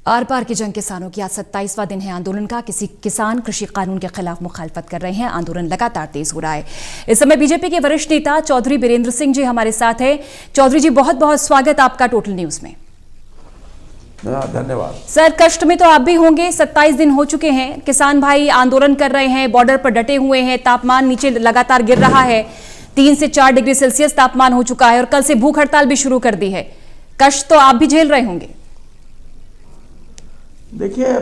Are पार की जंग किसानों की आज 27वां दिन है आंदोलन का। किसी किसान कृषि कानून के खिलाफ मुखालफत कर रहे हैं। आंदोलन लगातार तेज हो रहा है। इस समय बीजेपी के वरिष्ठ नेता चौधरी बीरेंद्र सिंह जी हमारे साथ हैं। चौधरी जी, बहुत बहुत स्वागत आपका टोटल न्यूज में। धन्यवाद सर, कष्ट में तो आप भी होंगे। 27 दिन हो चुके हैं, किसान भाई आंदोलन कर रहे हैं, बॉर्डर पर डटे हुए हैं, तापमान नीचे लगातार गिर रहा है, 3 से 4 डिग्री सेल्सियस तापमान हो चुका है और कल से भूख हड़ताल भी शुरू कर दी है। कष्ट तो आप भी झेल रहे होंगे। देखिए,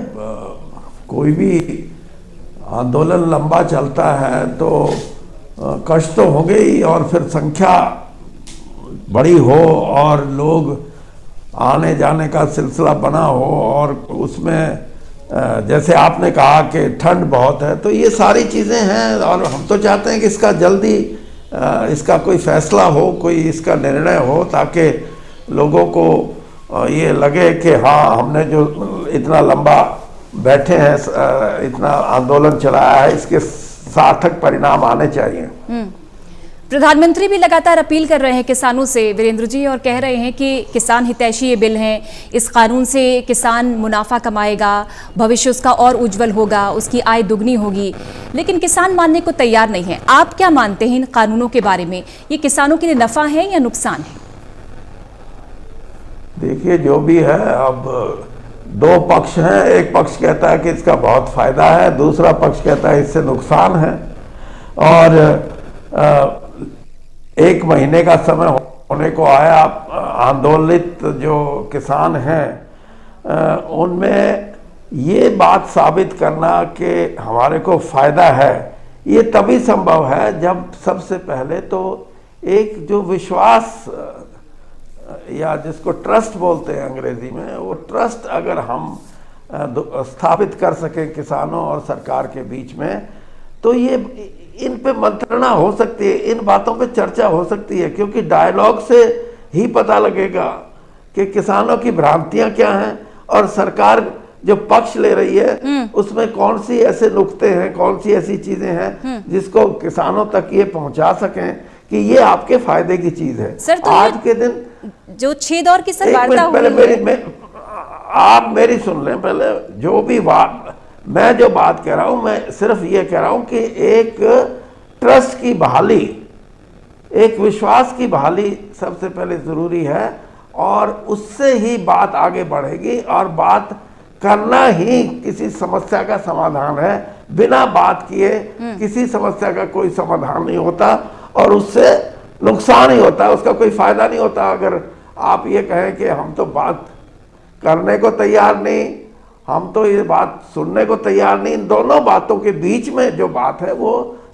कोई भी आंदोलन लंबा चलता है तो कष्ट तो होंगे ही, और फिर संख्या बड़ी हो और लोग आने जाने का सिलसिला बना हो, और उसमें जैसे आपने कहा कि ठंड बहुत है, तो ये सारी चीज़ें हैं। और हम तो चाहते हैं कि इसका जल्दी इसका कोई फैसला हो, कोई इसका निर्णय हो, ताकि लोगों को ये लगे कि हाँ, हमने जो इतना लंबा बैठे हैं, इतना आंदोलन चलाया है, इसके सार्थक परिणाम आने चाहिए। प्रधानमंत्री भी लगातार अपील कर रहे हैं किसानों से, वीरेंद्र जी, और कह रहे हैं कि किसान हितैषी ये बिल है, इस कानून से किसान मुनाफा कमाएगा, भविष्य उसका और उज्जवल होगा, उसकी आय दुगनी होगी। लेकिन किसान मानने को तैयार नहीं है। आप क्या मानते हैं इन कानूनों के बारे में? ये किसानों के लिए नफा है या नुकसान है? देखिए, जो भी है, अब दो पक्ष हैं। एक पक्ष कहता है कि इसका बहुत फायदा है, दूसरा पक्ष कहता है इससे नुकसान है। और 1 महीने का समय होने को आया। आंदोलित जो किसान हैं उनमें ये बात साबित करना कि हमारे को फायदा है, ये तभी संभव है जब सबसे पहले तो एक जो विश्वास, या जिसको ट्रस्ट बोलते हैं अंग्रेजी में, वो ट्रस्ट अगर हम स्थापित कर सकें किसानों और सरकार के बीच में, तो ये इन पे मंत्रणा हो सकती है, इन बातों पे चर्चा हो सकती है। क्योंकि डायलॉग से ही पता लगेगा कि किसानों की भ्रांतियां क्या हैं और सरकार जो पक्ष ले रही है उसमें कौन सी ऐसे नुक्ते हैं, कौन सी ऐसी चीजें हैं जिसको किसानों तक ये पहुंचा सकें कि ये आपके फायदे की चीज है। सर, तो आज के दिन जो 6 दौर की वार्ता हुई है, आप मेरी सुन लें पहले। जो भी मैं जो बात कह रहा हूं, मैं सिर्फ ये कह रहा हूं कि एक ट्रस्ट की बहाली, एक विश्वास की बहाली सबसे पहले जरूरी है, और उससे ही बात आगे बढ़ेगी। और बात करना ही किसी समस्या का समाधान है। बिना बात किए किसी समस्या का कोई समाधान नहीं होता, और उससे नुकसान ही होता है, उसका कोई फायदा नहीं होता। अगर आप ये कहें कि हम तो बात करने को तैयार नहीं, हम तो ये बात सुनने को तैयार नहीं, इन दोनों बातों के बीच में जो बात है वो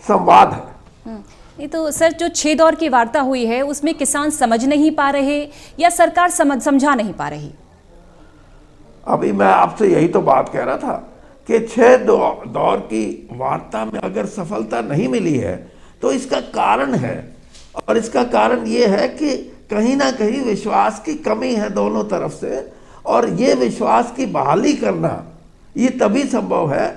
संवाद है। ये तो सर, जो 6 दौर की वार्ता हुई है उसमें किसान समझ नहीं पा रहे या सरकार समझा नहीं पा रही? अभी मैं आपसे यही तो बात कह रहा था कि 6 दौर की वार्ता में अगर सफलता नहीं मिली है तो इसका कारण है, और इसका कारण ये है कि कहीं ना कहीं विश्वास की कमी है दोनों तरफ से। और ये विश्वास की बहाली करना ये तभी संभव है,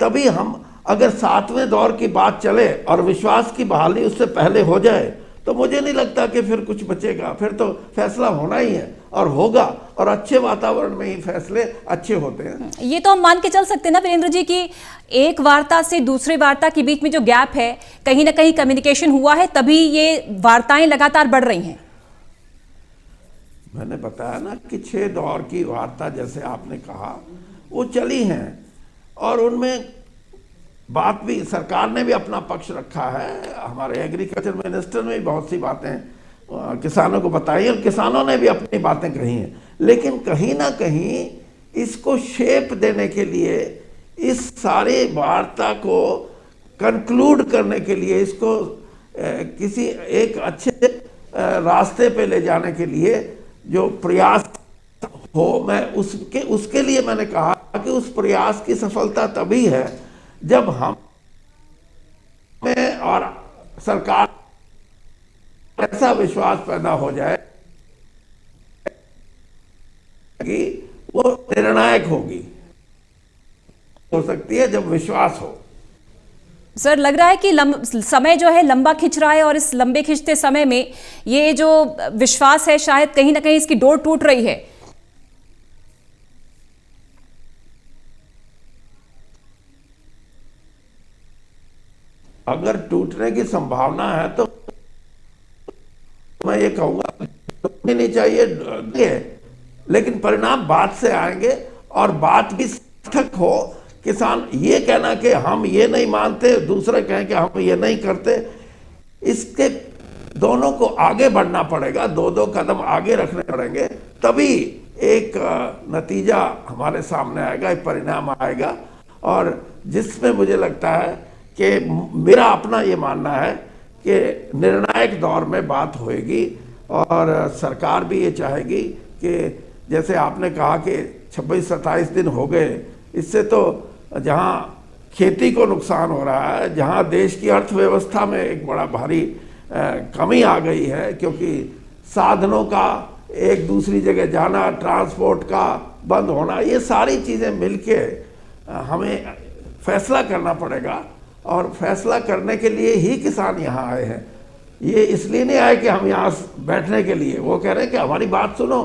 तभी हम, अगर 7वें दौर की बात चले और विश्वास की बहाली उससे पहले हो जाए, तो मुझे नहीं लगता कि फिर कुछ बचेगा। फिर तो फैसला होना ही है और होगा, और अच्छे वातावरण में ही फैसले अच्छे होते हैं। ये तो हम मान के चल सकते हैं ना वीरेंद्र जी कि एक वार्ता से दूसरे वार्ता के बीच में जो गैप है, कहीं ना कहीं कम्युनिकेशन हुआ है, तभी ये वार्ताएं लगातार बढ़ रही हैं। मैंने बताया ना कि 6 दौर की वार्ता, जैसे आपने कहा, वो चली हैं, और उनमें बात भी, सरकार ने भी अपना पक्ष रखा है। हमारे एग्रीकल्चर मिनिस्टर ने भी बहुत सी बातें किसानों को बताई, और किसानों ने भी अपनी बातें कही हैं। लेकिन कहीं ना कहीं इसको शेप देने के लिए, इस सारे वार्ता को कंक्लूड करने के लिए, इसको किसी एक अच्छे रास्ते पे ले जाने के लिए जो प्रयास हो, मैं उसके लिए मैंने कहा कि उस प्रयास की सफलता तभी है जब हम में और सरकार ऐसा विश्वास पैदा हो जाए कि वो निर्णायक होगी, हो सकती है जब विश्वास हो। सर, लग रहा है कि समय जो है लंबा खिंच रहा है, और इस लंबे खिंचते समय में ये जो विश्वास है शायद कहीं ना कहीं इसकी डोर टूट रही है। अगर टूटने की संभावना है तो मैं ये कहूंगा टूटनी नहीं चाहिए, लेकिन परिणाम बात से आएंगे और बात भी सार्थक हो। किसान ये कहना कि हम ये नहीं मानते, दूसरे कहें कि हम ये नहीं करते, इसके दोनों को आगे बढ़ना पड़ेगा, दो दो कदम आगे रखने पड़ेंगे, तभी एक नतीजा हमारे सामने आएगा, एक परिणाम आएगा। और जिसमें मुझे लगता है कि मेरा अपना ये मानना है कि निर्णायक दौर में बात होएगी और सरकार भी ये चाहेगी कि जैसे आपने कहा कि 26-27 दिन हो गए, इससे तो जहाँ खेती को नुकसान हो रहा है, जहाँ देश की अर्थव्यवस्था में एक बड़ा भारी कमी आ गई है, क्योंकि साधनों का एक दूसरी जगह जाना, ट्रांसपोर्ट का बंद होना, ये सारी चीज़ें मिलके हमें फैसला करना पड़ेगा। और फैसला करने के लिए ही किसान यहाँ आए हैं, ये इसलिए नहीं आए कि हम यहाँ बैठने के लिए। वो कह रहे हैं कि हमारी बात सुनो,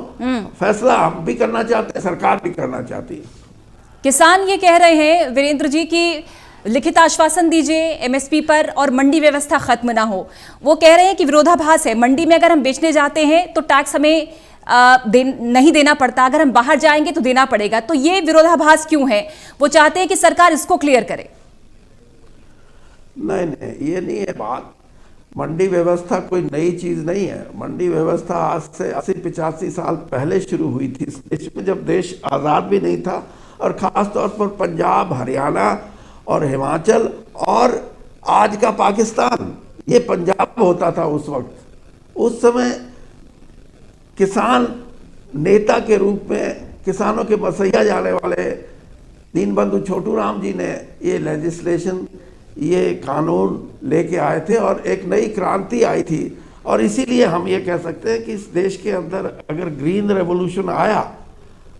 फैसला हम भी करना चाहते हैं, सरकार भी करना चाहती है। किसान ये कह रहे हैं वीरेंद्र जी की लिखित आश्वासन दीजिए एमएसपी पर और मंडी व्यवस्था खत्म ना हो। वो कह रहे हैं कि विरोधाभास है, मंडी में अगर हम बेचने जाते हैं तो टैक्स हमें नहीं देना पड़ता, अगर हम बाहर जाएंगे तो देना पड़ेगा। तो ये विरोधाभास क्यों है? वो चाहते हैं कि सरकार इसको क्लियर करे। नहीं, ये नहीं है बात। मंडी व्यवस्था कोई नई चीज नहीं है। मंडी व्यवस्था आज से 80-85 साल पहले शुरू हुई थी इस देश में, जब देश आज़ाद भी नहीं था। और ख़ास तौर पर पंजाब, हरियाणा और हिमाचल और आज का पाकिस्तान, ये पंजाब होता था उस वक्त। उस समय किसान नेता के रूप में किसानों के मसैया जाने वाले दीनबंधु छोटूराम जी ने ये लेजिस्लेशन, ये कानून लेके आए थे और एक नई क्रांति आई थी। और इसीलिए हम ये कह सकते हैं कि इस देश के अंदर अगर ग्रीन रेवोल्यूशन आया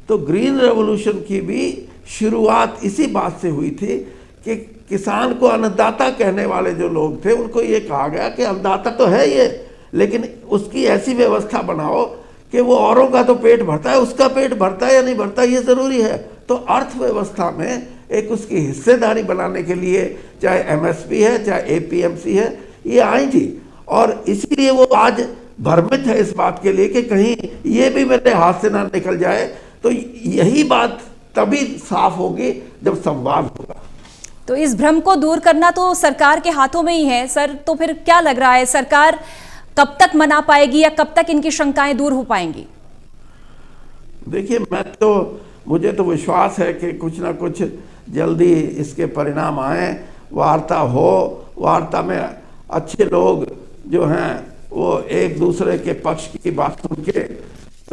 तो ग्रीन रेवोल्यूशन की भी शुरुआत इसी बात से हुई थी कि किसान को अन्नदाता कहने वाले जो लोग थे उनको ये कहा गया कि अन्नदाता तो है ये, लेकिन उसकी ऐसी व्यवस्था बनाओ कि वो औरों का तो पेट भरता है, उसका पेट भरता है या नहीं भरता ये ज़रूरी है। तो अर्थव्यवस्था में एक उसकी हिस्सेदारी बनाने के लिए चाहे एमएसपी है, चाहे एपीएमसी है, ये आई थी। और इसीलिए वो आज भ्रमित है इस बात के लिए कि कहीं ये भी मेरे हाथ से ना निकल जाए। तो यही बात तभी साफ होगी जब संवाद होगा। तो इस भ्रम को दूर करना तो सरकार के हाथों में ही है सर। तो फिर क्या लग रहा है, सरकार कब तक मना पाएगी या कब तक इनकी शंकाएं दूर हो पाएंगी? देखिए, मुझे तो विश्वास है कि कुछ ना कुछ जल्दी इसके परिणाम आए, वार्ता हो, वार्ता में अच्छे लोग जो हैं वो एक दूसरे के पक्ष की बात सुन के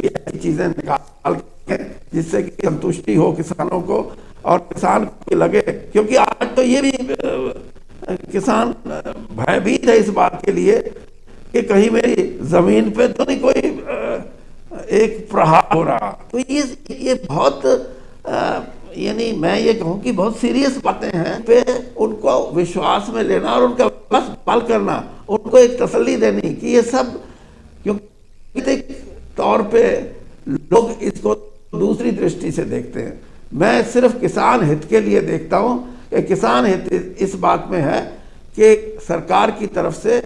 ऐसी चीज़ें निकाल के जिससे कि संतुष्टि हो किसानों को और किसान को लगे। क्योंकि आज तो ये भी किसान भयभीत है इस बात के लिए कि कहीं मेरी जमीन पे तो नहीं कोई एक प्रहार हो रहा। तो ये बहुत यानी मैं ये कहूँ कि बहुत सीरियस बातें हैं पे उनको विश्वास में लेना और उनका बस पाल करना, उनको एक तसल्ली देनी कि ये सब, क्योंकि तौर पे लोग इसको दूसरी दृष्टि से देखते हैं। मैं सिर्फ किसान हित के लिए देखता हूँ कि किसान हित इस बात में है कि सरकार की तरफ से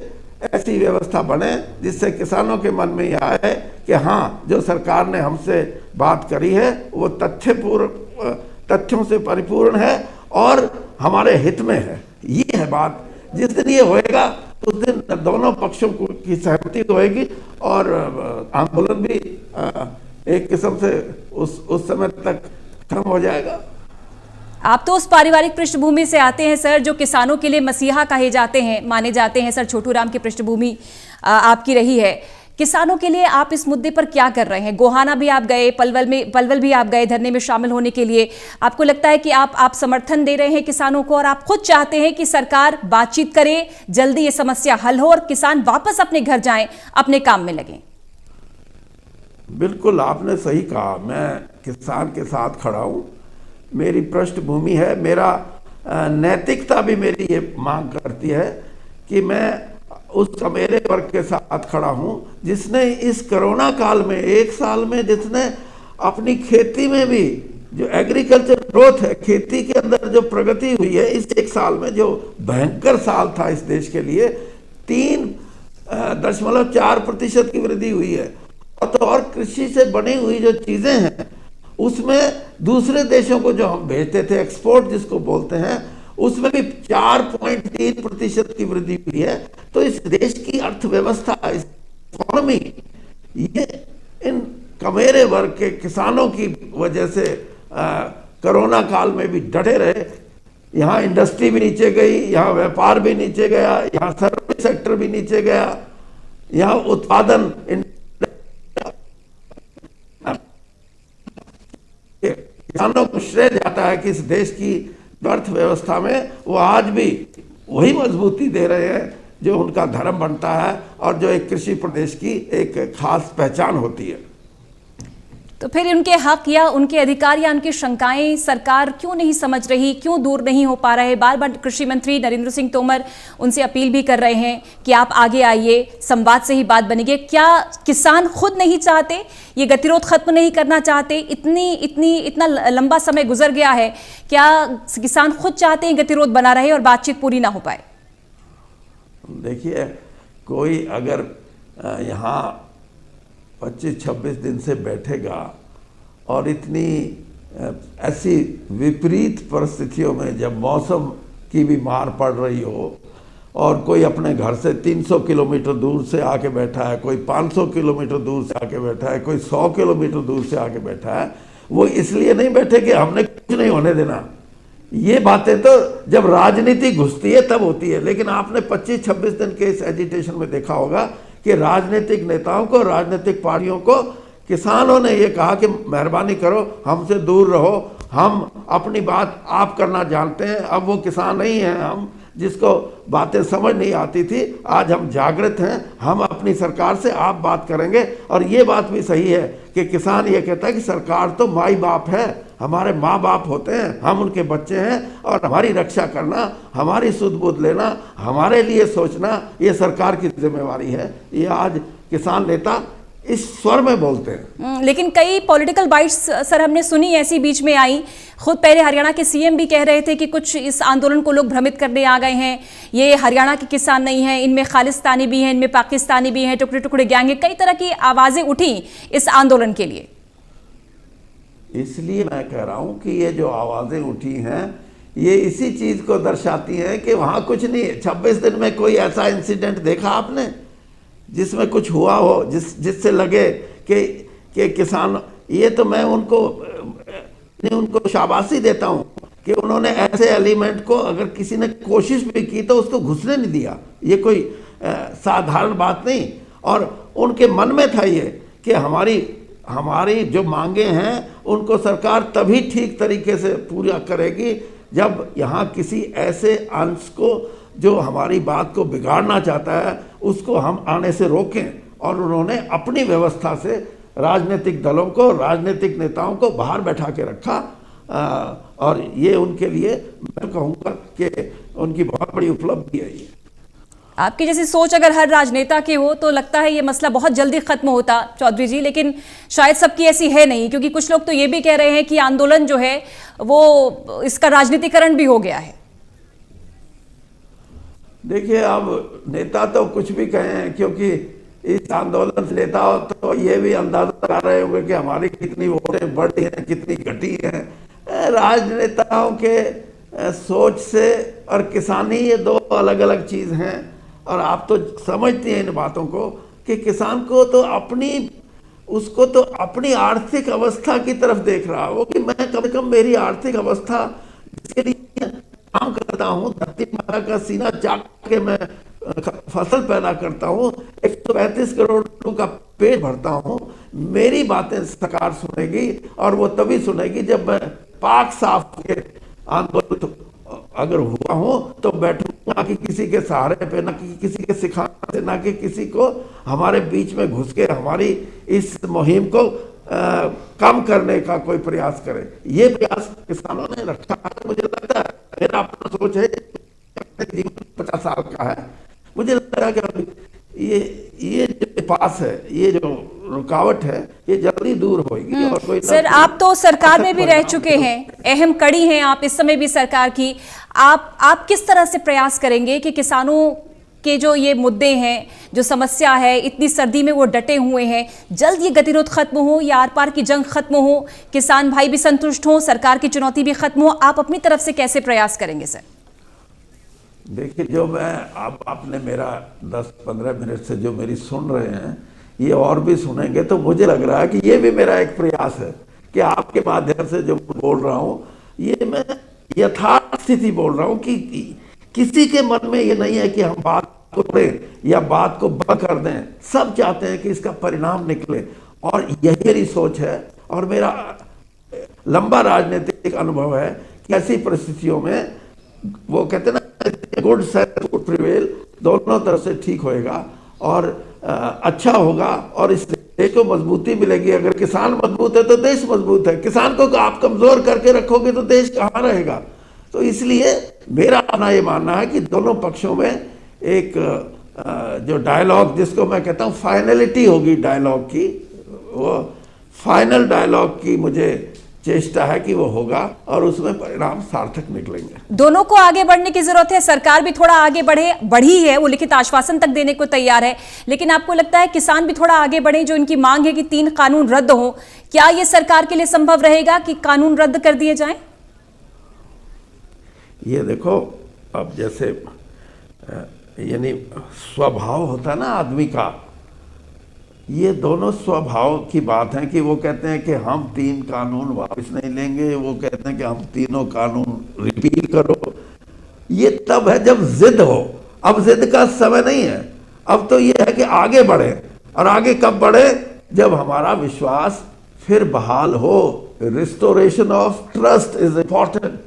ऐसी व्यवस्था बने जिससे किसानों के मन में यह आए कि हाँ, जो सरकार ने हमसे बात करी है वो तथ्यों से परिपूर्ण है और हमारे हित में है। ये है बात। जिस दिन ये होएगा उस दिन दोनों पक्षों की सहमति होएगी और आंदोलन भी एक किस्म से उस समय तक खत्म हो जाएगा। आप तो उस पारिवारिक पृष्ठभूमि से आते हैं सर जो किसानों के लिए मसीहा कहे जाते हैं, माने जाते हैं। सर, छोटूराम की पृष्ठभूमि आपकी रही है। किसानों के लिए आप इस मुद्दे पर क्या कर रहे हैं? गोहाना भी आप गए, पलवल भी आप गए धरने में शामिल होने के लिए। आपको लगता है कि आप समर्थन दे रहे हैं किसानों को और आप खुद चाहते हैं कि सरकार बातचीत करे, जल्दी ये समस्या हल हो और किसान वापस अपने घर जाएं, अपने काम में लगें? बिल्कुल, आपने सही कहा। मैं किसान के साथ खड़ा हूँ, मेरी पृष्ठभूमि है, मेरा नैतिकता भी मेरी ये मांग करती है कि मैं उस मेरे वर्ग के साथ खड़ा हूँ जिसने इस कोरोना काल में 1 साल में जिसने अपनी खेती में भी जो एग्रीकल्चर ग्रोथ है, खेती के अंदर जो प्रगति हुई है इस एक साल में, जो भयंकर साल था इस देश के लिए, 3.4% की वृद्धि हुई है। और कृषि से बनी हुई जो चीजें हैं उसमें दूसरे देशों को जो हम भेजते थे, एक्सपोर्ट जिसको बोलते हैं, उसमें भी 4.3% की वृद्धि हुई है। तो इस देश की अर्थव्यवस्था, इस इकोनॉमी, ये इन कमेरे वर्ग के किसानों की वजह से कोरोना काल में भी डटे रहे। यहाँ इंडस्ट्री भी नीचे गई, यहाँ व्यापार भी नीचे गया, यहाँ सर्विस सेक्टर भी नीचे गया, यहाँ उत्पादन, किसानों को श्रेय जाता है कि इस देश की अर्थव्यवस्था में वो आज भी वही मजबूती दे रहे हैं जो उनका धर्म बनता है और जो एक कृषि प्रदेश की एक खास पहचान होती है। तो फिर उनके हक या उनके अधिकार या उनकी शंकाएं सरकार क्यों नहीं समझ रही, क्यों दूर नहीं हो पा रहे? बार बार कृषि मंत्री नरेंद्र सिंह तोमर उनसे अपील भी कर रहे हैं कि आप आगे आइए, संवाद से ही बात बनेगी। क्या किसान खुद नहीं चाहते, ये गतिरोध खत्म नहीं करना चाहते? इतना लंबा समय गुजर गया है, क्या किसान खुद चाहते हैं गतिरोध बना रहे और बातचीत पूरी ना हो पाए? देखिए, कोई अगर यहाँ 25-26 दिन से बैठेगा और इतनी ऐसी विपरीत परिस्थितियों में, जब मौसम की भी मार पड़ रही हो और कोई अपने घर से 300 किलोमीटर दूर से आके बैठा है, कोई 500 किलोमीटर दूर से आके बैठा है, कोई 100 किलोमीटर दूर से आके बैठा है, वो इसलिए नहीं बैठे कि हमने कुछ नहीं होने देना। ये बातें तो जब राजनीति घुसती है तब होती है। लेकिन आपने 25-26 दिन के इस एजिटेशन में देखा होगा कि राजनीतिक नेताओं को, राजनीतिक पार्टियों को किसानों ने ये कहा कि मेहरबानी करो, हमसे दूर रहो, हम अपनी बात आप करना जानते हैं। अब वो किसान नहीं हैं, हम जिसको बातें समझ नहीं आती थी, आज हम जागृत हैं, हम अपनी सरकार से आप बात करेंगे। और ये बात भी सही है कि किसान ये कहता है कि सरकार तो माई बाप है, हमारे माँ बाप होते हैं, हम उनके बच्चे हैं और हमारी रक्षा करना, हमारी सुध बुध लेना, हमारे लिए सोचना, ये सरकार की जिम्मेवारी है। ये आज किसान नेता इस स्वर में बोलते हैं। लेकिन कई पॉलिटिकल बाइट्स सर हमने सुनी ऐसी बीच में आई। खुद पहले हरियाणा के सीएम भी कह रहे थे कि कुछ इस आंदोलन को लोग भ्रमित करने आ गए हैं, ये हरियाणा के किसान नहीं हैं, इनमें खालिस्तानी भी हैं, इनमें पाकिस्तानी भी हैं, टुकड़े टुकड़े गैंग हैं। कई तरह की आवाजें उठी इस आंदोलन के लिए। इसलिए मैं कह रहा हूं कि ये जो आवाजें उठी हैं ये इसी चीज को दर्शाती हैं कि वहां कुछ नहीं है। 26 दिन में कोई ऐसा इंसिडेंट देखा आपने जिसमें कुछ हुआ हो, जिससे लगे कि किसान, ये तो मैं उनको शाबाशी देता हूं कि उन्होंने ऐसे एलिमेंट को, अगर किसी ने कोशिश भी की तो उसको घुसने नहीं दिया। ये कोई साधारण बात नहीं। और उनके मन में था ये कि हमारी जो मांगे हैं उनको सरकार तभी ठीक तरीके से पूरा करेगी जब यहाँ किसी ऐसे अंश को जो हमारी बात को बिगाड़ना चाहता है उसको हम आने से रोकें। और उन्होंने अपनी व्यवस्था से राजनीतिक दलों को, राजनीतिक नेताओं को बाहर बैठा के रखा। और ये उनके लिए मैं कहूँगा कि उनकी बहुत बड़ी उपलब्धि है। ये आपकी जैसी सोच अगर हर राजनेता के हो तो लगता है ये मसला बहुत जल्दी खत्म होता चौधरी जी, लेकिन शायद सबकी ऐसी है नहीं, क्योंकि कुछ लोग तो ये भी कह रहे हैं कि आंदोलन जो है वो इसका राजनीतिकरण भी हो गया है। देखिए, अब नेता तो कुछ भी कहे हैं, क्योंकि इस आंदोलन से नेता तो ये भी अंदाजा लगा रहे होंगे कि हमारी कितनी वोटें बढ़ी हैं, कितनी घटी हैं। राजनेताओं के सोच से और किसानी ये दो अलग अलग चीज हैं। और आप तो समझते हैं इन बातों को कि किसान को तो उसको तो अपनी आर्थिक अवस्था की तरफ देख रहा हो कि मैं कम से कम मेरी आर्थिक अवस्था जिसके लिए काम करता हूँ, धरती माता का सीना चाट के मैं फसल पैदा करता हूँ, 135 करोड़ का पेट भरता हूँ, मेरी बातें सरकार सुनेगी। और वो तभी सुनेगी जब मैं पाक साफ के आंदोलन अगर हुआ हो तो बैठूंगा कि किसी के सहारे पे, ना कि किसी के सिखाने से, ना कि किसी को हमारे बीच में घुस के हमारी इस मुहिम को कम करने का कोई प्रयास करे। ये प्रयास किसानों ने रखा है। मुझे लगता है, मेरा अपना सोच है, जीवन 50 साल का है, मुझे लगता है कि ये जो पास है, ये जो रुकावट है ये जल्दी दूर होगी। और कोई सर, आप तो सरकार में भी रह चुके हैं, अहम कड़ी हैं आप इस समय भी सरकार की। आप किस तरह से प्रयास करेंगे कि किसानों के जो ये मुद्दे हैं, जो समस्या है, इतनी सर्दी में वो डटे हुए हैं, जल्द ये गतिरोध खत्म हो, या आर पार की जंग खत्म हो, किसान भाई भी संतुष्ट हो, सरकार की चुनौती भी खत्म हो? आप अपनी तरफ से कैसे प्रयास करेंगे सर? देखिए, जो मैं अब आपने मेरा 10-15 मिनट से जो मेरी सुन रहे हैं, ये और भी सुनेंगे तो मुझे लग रहा है कि ये भी मेरा एक प्रयास है कि आपके माध्यम से जो बोल रहा हूँ ये मैं यथार्थ स्थिति बोल रहा हूँ कि किसी के मन में ये नहीं है कि हम बात को तोड़ें या बात को बंद कर दें। सब चाहते हैं कि इसका परिणाम निकले, और यही मेरी सोच है। और मेरा लंबा राजनीतिक अनुभव है कि ऐसी परिस्थितियों में वो कहते हैं ना, गुड गुड प्रिवेल, दोनों तरफ से ठीक होएगा और अच्छा होगा, और इस देश को मजबूती मिलेगी। अगर किसान मजबूत है तो देश मजबूत है। किसान को आप कमजोर करके रखोगे तो देश कहाँ रहेगा। तो इसलिए मेरा अपना ये मानना है कि दोनों पक्षों में एक जो डायलॉग, जिसको मैं कहता हूँ फाइनलिटी होगी डायलॉग की, वो फाइनल डायलॉग की मुझे चेष्टा है कि वो होगा और उसमें परिणाम सार्थक निकलेंगे। दोनों को आगे बढ़ने की जरूरत है। सरकार भी थोड़ा आगे बढ़ी है, वो लिखित आश्वासन तक देने को तैयार है, लेकिन आपको लगता है किसान भी थोड़ा आगे बढ़े? जो इनकी मांग है कि 3 कानून रद्द हो, क्या यह सरकार के लिए संभव रहेगा कि कानून रद्द कर दिए जाएं? ये देखो, अब जैसे यानी स्वभाव होता है ना आदमी का, ये दोनों स्वभाव की बात है कि वो कहते हैं कि हम 3 कानून वापस नहीं लेंगे, वो कहते हैं कि हम तीनों कानून रिपील करो। ये तब है जब जिद हो। अब जिद का समय नहीं है, अब तो ये है कि आगे बढ़े। और आगे कब बढ़े? जब हमारा विश्वास फिर बहाल हो। Restoration of trust is important.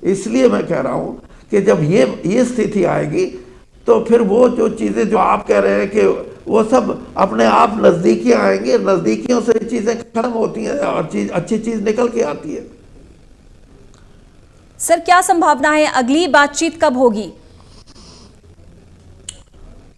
इसलिए मैं कह रहा हूं कि जब ये स्थिति आएगी तो फिर वो जो चीजें जो आप कह रहे हैं कि वो सब अपने आप नजदीकी आएंगे, नजदीकियों से चीजें खत्म होती हैं और अच्छी चीज निकल के आती है। सर, क्या संभावना है, अगली बातचीत कब होगी?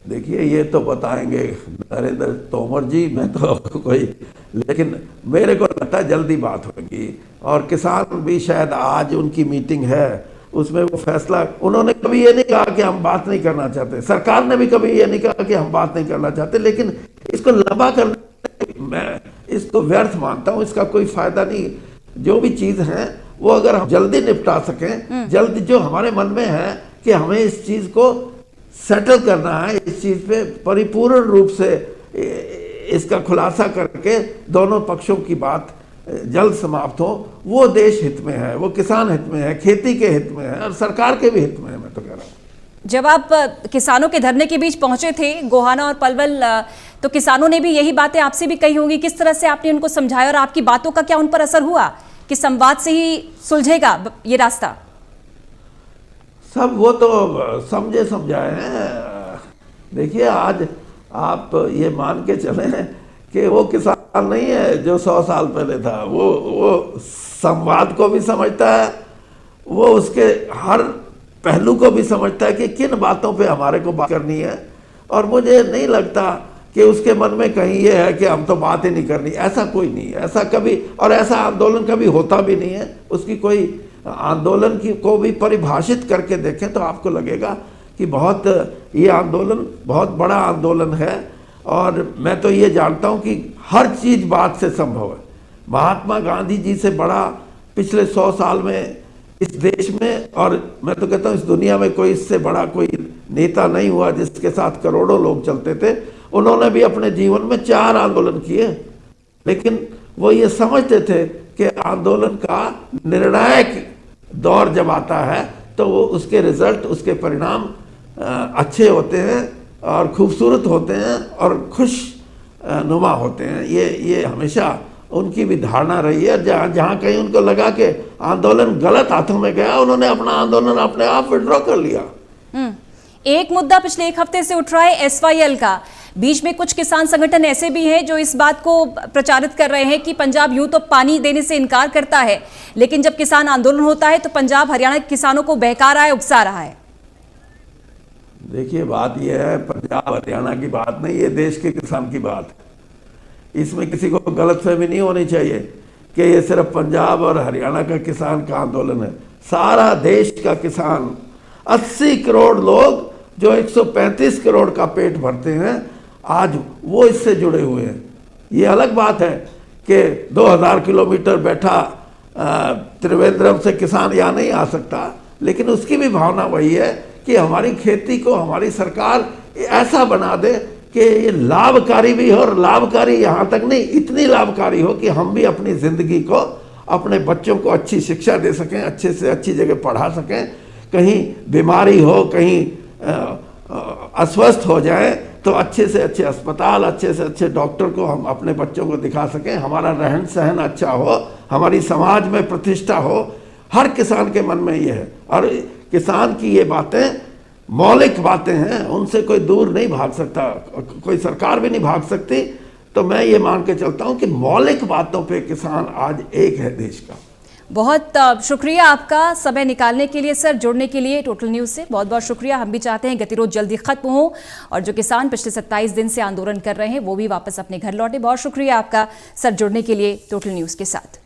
देखिए, ये तो बताएंगे नरेंद्र तोमर जी, मैं तो कोई, लेकिन मेरे को लगता है जल्दी बात होगी। और किसान भी शायद आज उनकी मीटिंग है, उसमें वो फैसला, उन्होंने कभी ये नहीं कहा कि हम बात नहीं करना चाहते, सरकार ने भी कभी ये नहीं कहा कि हम बात नहीं करना चाहते, लेकिन इसको लंबा करना मैं इसको व्यर्थ मानता हूँ, इसका कोई फायदा नहीं। जो भी चीज है वो अगर हम जल्दी निपटा सकें, जल्दी जो हमारे मन में है कि हमें इस चीज को सेटल करना है, इस चीज पे परिपूर्ण रूप से इसका खुलासा करके दोनों पक्षों की बात जल्द समाप्त हो, वो देश हित में है, वो किसान हित में है, खेती के हित में है और सरकार के भी हित में है, मैं तो कह रहा हूँ। जब आप किसानों के धरने के बीच पहुंचे थे गोहाना और पलवल, तो किसानों ने भी यही बातें आपसे भी कही होंगी। किस तरह से आपने उनको समझाया और आपकी बातों का क्या उन पर असर हुआ कि संवाद से ही सुलझेगा ये रास्ता? सब वो तो समझे समझाए हैं। देखिए, आज आप ये मान के चले कि वो किसान नहीं है जो 100 साल पहले था। वो संवाद को भी समझता है, वो उसके हर पहलू को भी समझता है कि किन बातों पे हमारे को बात करनी है। और मुझे नहीं लगता कि उसके मन में कहीं ये है कि हम तो बात ही नहीं करनी। ऐसा कोई नहीं है, ऐसा कभी, और ऐसा आंदोलन कभी होता भी नहीं है। उसकी कोई आंदोलन की को भी परिभाषित करके देखें तो आपको लगेगा कि ये आंदोलन बहुत बड़ा आंदोलन है। और मैं तो ये जानता हूँ कि हर चीज़ बात से संभव है। महात्मा गांधी जी से बड़ा पिछले 100 साल में इस देश में, और मैं तो कहता हूँ इस दुनिया में, कोई इससे बड़ा कोई नेता नहीं हुआ जिसके साथ करोड़ों लोग चलते थे। उन्होंने भी अपने जीवन में 4 आंदोलन किए, लेकिन वो ये समझते थे कि आंदोलन का निर्णायक दौर जब आता है तो वो उसके रिजल्ट, उसके परिणाम अच्छे होते हैं और खूबसूरत होते हैं और खुश नुमा होते हैं। ये हमेशा उनकी भी धारणा रही है। जहाँ कहीं उनको लगा कि आंदोलन गलत हाथों में गया, उन्होंने अपना आंदोलन अपने आप विड्रॉ कर लिया। एक मुद्दा पिछले 1 हफ्ते से उठ रहा है SYL का। बीच में कुछ किसान संगठन ऐसे भी हैं जो इस बात को प्रचारित कर रहे हैं कि पंजाब यूं तो पानी देने से इनकार करता है, लेकिन जब किसान आंदोलन होता है तो पंजाब हरियाणा के किसानों को बहका रहा है, उकसा रहा है। देखिए, बात यह है, पंजाब हरियाणा की बात नहीं, ये देश के किसान की बात है। इसमें किसी को गलतफहमी नहीं होनी चाहिए कि ये सिर्फ पंजाब और हरियाणा का किसान का आंदोलन है। सारा देश का किसान, 80 करोड़ लोग जो 135 करोड़ का पेट भरते हैं, आज वो इससे जुड़े हुए हैं। ये अलग बात है कि 2000 किलोमीटर बैठा त्रिवेंद्रम से किसान यहाँ नहीं आ सकता, लेकिन उसकी भी भावना वही है कि हमारी खेती को हमारी सरकार ऐसा बना दे कि ये लाभकारी भी हो, और लाभकारी यहाँ तक नहीं, इतनी लाभकारी हो कि हम भी अपनी ज़िंदगी को, अपने बच्चों को अच्छी शिक्षा दे सकें, अच्छे से अच्छी जगह पढ़ा सकें। कहीं बीमारी हो, कहीं अस्वस्थ हो जाए तो अच्छे से अच्छे अस्पताल, अच्छे से अच्छे डॉक्टर को हम अपने बच्चों को दिखा सकें, हमारा रहन सहन अच्छा हो, हमारी समाज में प्रतिष्ठा हो। हर किसान के मन में ये है, और किसान की ये बातें मौलिक बातें हैं, उनसे कोई दूर नहीं भाग सकता, कोई सरकार भी नहीं भाग सकती। तो मैं ये मान के चलता हूँ कि मौलिक बातों पे किसान आज एक है देश का। बहुत शुक्रिया आपका समय निकालने के लिए सर, जुड़ने के लिए टोटल न्यूज़ से बहुत बहुत शुक्रिया। हम भी चाहते हैं गतिरोध जल्दी खत्म हो और जो किसान पिछले 27 दिन से आंदोलन कर रहे हैं वो भी वापस अपने घर लौटे। बहुत शुक्रिया आपका सर, जुड़ने के लिए टोटल न्यूज़ के साथ।